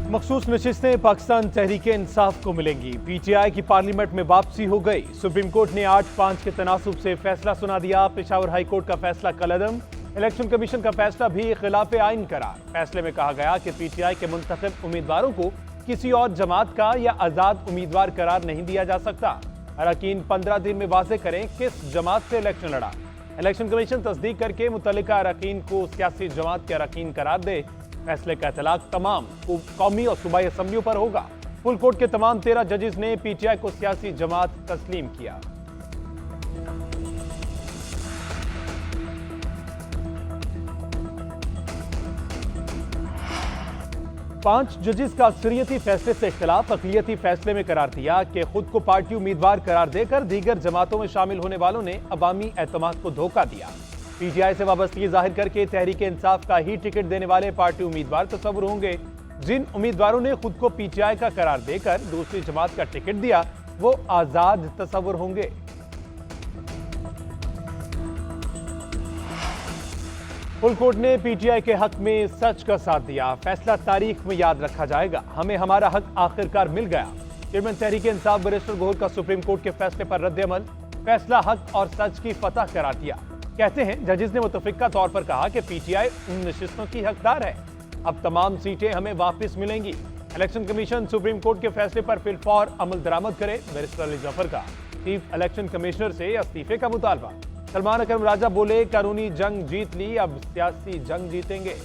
मखसूस नशिस्तें पाकिस्तान तहरीक इंसाफ को मिलेंगी। पीटीआई की पार्लियामेंट में वापसी हो गई। सुप्रीम कोर्ट ने 8-5 के तनासुब से फैसला सुना दिया। पेशावर हाई कोर्ट का फैसला कलअदम। इलेक्शन कमीशन का फैसला भी खिलाफ आइन करार। फैसले में कहा गया कि पीटीआई के मुंतखब उम्मीदवारों को किसी और जमात का या आजाद उम्मीदवार करार नहीं दिया जा सकता। अरकान 15 दिन में वाज़ेह करें किस जमात से इलेक्शन लड़ा। इलेक्शन कमीशन तस्दीक करके मुतल्लिका अरकान को सियासी जमात के अरकान करार दे। फैसले का इतलाक तमाम कौमी और सूबाई असम्बलियों पर होगा। फुल कोर्ट के तमाम 13 जजेस ने पीटीआई को सियासी जमात तस्लीम किया। पांच जजेस का अक्सरियती फैसले से खिलाफ अक़लियती फैसले में करार दिया कि खुद को पार्टी उम्मीदवार करार देकर दीगर जमातों में शामिल होने वालों ने अवामी एतमाद को धोखा दिया। पीटीआई से वाबस्तगी जाहिर करके तहरीक इंसाफ का ही टिकट देने वाले पार्टी उम्मीदवार तस्वुर होंगे। जिन उम्मीदवारों ने खुद को पीटीआई का करार देकर दूसरी जमात का टिकट दिया वो आजाद तस्वुर होंगे। फुल कोर्ट ने पीटीआई के हक में सच का साथ दिया। फैसला तारीख में याद रखा जाएगा। हमें हमारा हक आखिरकार मिल गया। चेयरमैन तहरीक इंसाफ बैरिस्टर गोहर का सुप्रीम कोर्ट के फैसले पर रद्द-ए-अमल। फैसला हक और सच की फतह करार दिया। कहते हैं जजेस ने मुतफिका तौर पर कहा कि पीटीआई उन नशिस्तों की हकदार है। अब तमाम सीटें हमें वापस मिलेंगी। इलेक्शन कमीशन सुप्रीम कोर्ट के फैसले पर फिलफौर अमल दरामद करे। बैरिस्टर अली जफर का चीफ इलेक्शन कमिश्नर से इस्तीफे का मुतालबा। सलमान अकरम राजा बोले कानूनी जंग जीत ली, अब सियासी जंग जीतेंगे।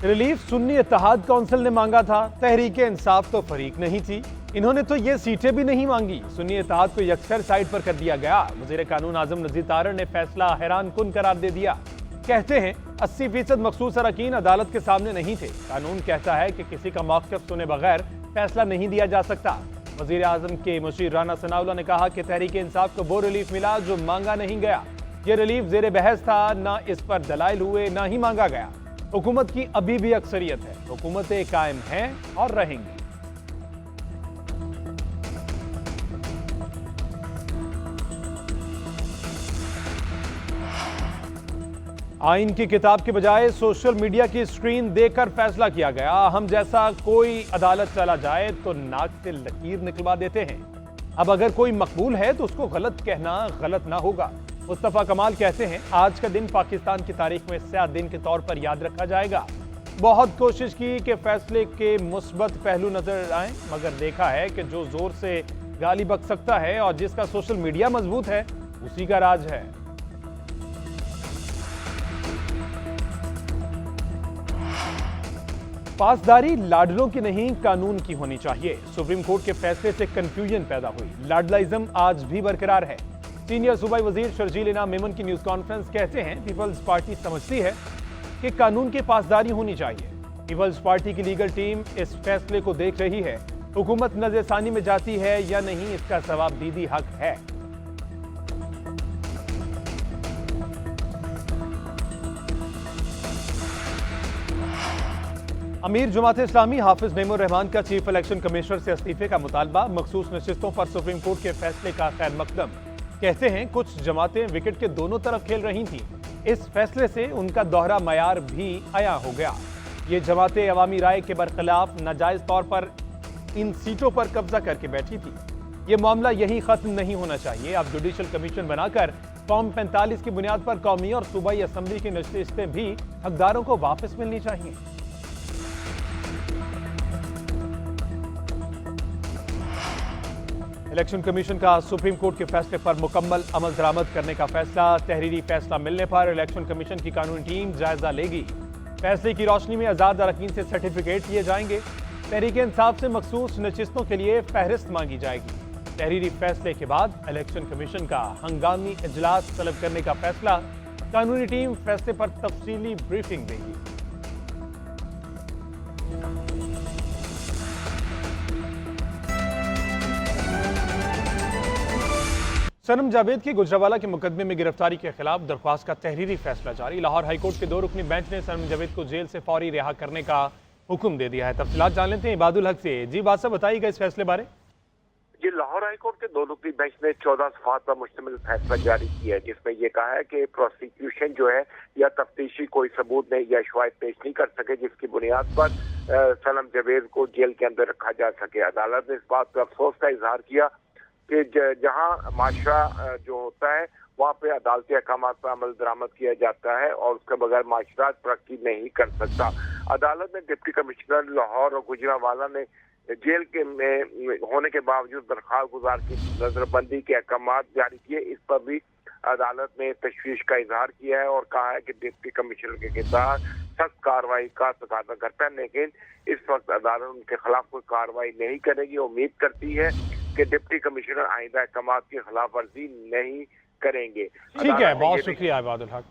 रिलीफ सुन्नी इत्तेहाद काउंसिल ने मांगा था। तहरीक इंसाफ तो फरीक नहीं थी। इन्होंने तो ये सीटें भी नहीं मांगी। सुन्नी इत्तेहाद को यकसर साइड पर कर दिया गया। वज़ीर कानून आजम नज़ीर तारड़ ने फैसला हैरान कुन करार दे दिया। कहते हैं 80% मखसूस अरकान अदालत के सामने नहीं थे। कानून कहता है कि किसी का मौक़िफ़ सुने बगैर फैसला नहीं दिया जा सकता। वज़ीर आज़म के मुशीर राना सनाउल्लाह ने कहा कि तहरीक इंसाफ को वो रिलीफ मिला जो मांगा नहीं गया। ये रिलीफ ज़ेर बहस था, ना इस पर दलाइल हुए, ना ही मांगा गया। हुकूमत की अभी भी अक्सरियत है। हुकूमतें कायम हैं और रहेंगी। आइन की किताब के बजाय सोशल मीडिया की स्क्रीन देखकर फैसला किया गया। हम जैसा कोई अदालत चला जाए तो नाक से लकीर निकलवा देते हैं। अब अगर कोई मकबूल है तो उसको गलत कहना गलत ना होगा। मुस्तफ़ा कमाल कहते हैं आज का दिन पाकिस्तान की तारीख में स्याह दिन के तौर पर याद रखा जाएगा। बहुत कोशिश की कि फैसले के मुस्बत पहलू नजर आए, मगर देखा है कि जो जोर से गाली बक सकता है और जिसका सोशल मीडिया मजबूत है उसी का राज है। पासदारी लाडलों की नहीं कानून की होनी चाहिए। सुप्रीम कोर्ट के फैसले से कंफ्यूजन पैदा हुई। लाडलाइज्म आज भी बरकरार है। सीनियर सूबाई वजीर शर्जील इनाम मेमन की न्यूज कॉन्फ्रेंस कहते हैं पीपल्स पार्टी समझती है कि कानून की पासदारी होनी चाहिए। पीपल्स पार्टी की लीगल टीम इस फैसले को देख रही है। हुकूमत नजरसानी में जाती है या नहीं इसका जवाबदीदी हक है। अमीर जमात इस्लामी हाफिज नईमुर रहमान का चीफ इलेक्शन कमिश्नर से इस्तीफे का मुतालबा। मखसूस नशिस्तों पर सुप्रीम कोर्ट के फैसले का खैर मकदम। कहते हैं कुछ जमातें विकेट के दोनों तरफ खेल रही थीं। इस फैसले से उनका दोहरा मयार भी आया हो गया। ये जमातें अवामी राय के बरखिलाफ नाजायज तौर पर इन सीटों पर कब्जा करके बैठी थी। ये मामला यही खत्म नहीं होना चाहिए। अब जुडिशल कमीशन बनाकर फॉर्म 45 की बुनियाद पर कौमी और सूबाई असम्बली की नशिस्तें भी हकदारों को वापस मिलनी चाहिए। इलेक्शन कमीशन का सुप्रीम कोर्ट के फैसले पर मुकम्मल अमल दरामद करने का फैसला। तहरीरी फैसला मिलने पर इलेक्शन कमीशन की कानूनी टीम जायजा लेगी। फैसले की रोशनी में आजाद अरकान से सर्टिफिकेट लिए जाएंगे। तहरीक इंसाफ से मखसूस नशिस्तों के लिए फहरिस्त मांगी जाएगी। तहरीरी फैसले के बाद इलेक्शन कमीशन का हंगामी इजलास तलब करने का फैसला। कानूनी टीम फैसले पर तफसीली ब्रीफिंग देगी। सनम जावेद की गुजरावाला के मुकदमे में गिरफ्तारी के खिलाफ दरख्वास्त का तहरीरी फैसला जारी। लाहौर हाईकोर्ट के 2 रुकनी बेंच ने सनम जावेद को जेल से फौरी रिहा करने का हुक्म दे दिया है। तफसीलात जान लेते हैं इबादुल हक से। जी बादशाह बताइएगा इस फैसले बारे। ये लाहौर हाईकोर्ट के दो रुकनी बेंच ने 14 सफात पर मुश्तमिल फैसला जारी किया है, जिसमें ये कहा है कि प्रोसिक्यूशन जो है या तफ्तीशी कोई सबूत नहीं या शवाहिद पेश नहीं कर सके जिसकी बुनियाद पर सनम जावेद को जेल के अंदर रखा जा सके। अदालत ने इस बात पर अफसोस का इजहार किया कि जहां माशरा जो होता है वहाँ पे अदालती अहकाम पर अमल दरामद किया जाता है और उसके बगैर माशरा तरक्की नहीं कर सकता। अदालत ने डिप्टी कमिश्नर लाहौर और गुजरांवाला ने जेल के में होने के बावजूद दरखास्त गुजार की नजरबंदी के अहकाम जारी किए। इस पर भी अदालत ने तशवीश का इजहार किया है और कहा है कि डिप्टी कमिश्नर के खिलाफ सख्त कार्रवाई का तकाजा करता है, लेकिन इस वक्त अदालत उनके खिलाफ कोई कार्रवाई नहीं करेगी। उम्मीद करती है कि डिप्टी कमिश्नर आइंदा अहकाम की खिलाफ वर्जी नहीं करेंगे। ठीक है, बहुत शुक्रिया इबादुल हक।